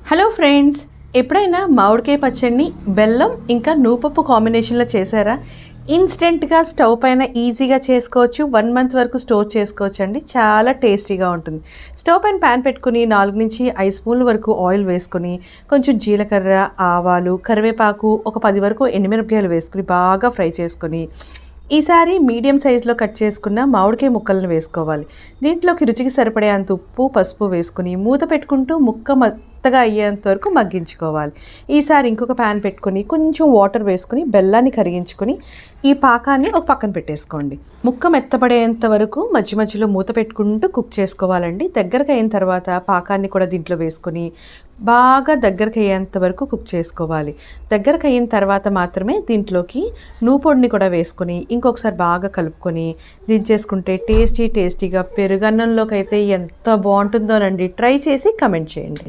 Hello friends, ఎప్పుడైనా మామిడికాయ పచ్చడిని బెల్లం ఇంకా నూపప్పు కాంబినేషన్లో చేశారా? ఇన్స్టెంట్గా స్టవ్ పైన ఈజీగా చేసుకోవచ్చు. 1 మంత్ వరకు స్టోర్ చేసుకోవచ్చు అండి. చాలా టేస్టీగా ఉంటుంది. స్టవ్ పైన ప్యాన్ పెట్టుకుని 4 నుంచి 5 స్పూన్ల వరకు ఆయిల్ వేసుకొని, కొంచెం జీలకర్ర, ఆవాలు, కరివేపాకు, ఒక 10 వరకు ఎండుమిరపకాయలు వేసుకుని బాగా ఫ్రై చేసుకొని, ఈసారి మీడియం సైజులో కట్ చేసుకున్న మామిడికాయ ముక్కలను వేసుకోవాలి. దీంట్లోకి రుచికి సరిపడే అంత ఉప్పు, పసుపు వేసుకుని మూత పెట్టుకుంటూ ముక్క మెత్తగా అయ్యేంత వరకు మగ్గించుకోవాలి. ఈసారి ఇంకొక ప్యాన్ పెట్టుకొని కొంచెం వాటర్ వేసుకుని బెల్లాన్ని కరిగించుకొని ఈ పాకాన్ని ఒక పక్కన పెట్టేసుకోండి. ముక్క మెత్తపడేంత వరకు మధ్య మధ్యలో మూత పెట్టుకుంటూ కుక్ చేసుకోవాలండి. దగ్గరకు అయిన తర్వాత పాకాన్ని కూడా దీంట్లో వేసుకొని బాగా దగ్గరకు అయ్యేంత వరకు కుక్ చేసుకోవాలి. దగ్గరకు అయిన తర్వాత మాత్రమే దీంట్లోకి నూపొడిని కూడా వేసుకొని ఇంకొకసారి బాగా కలుపుకొని దించేసుకుంటే టేస్టీగా పెరుగన్నంలోకి అయితే ఎంత బాగుంటుందోనండి. ట్రై చేసి కమెంట్ చేయండి.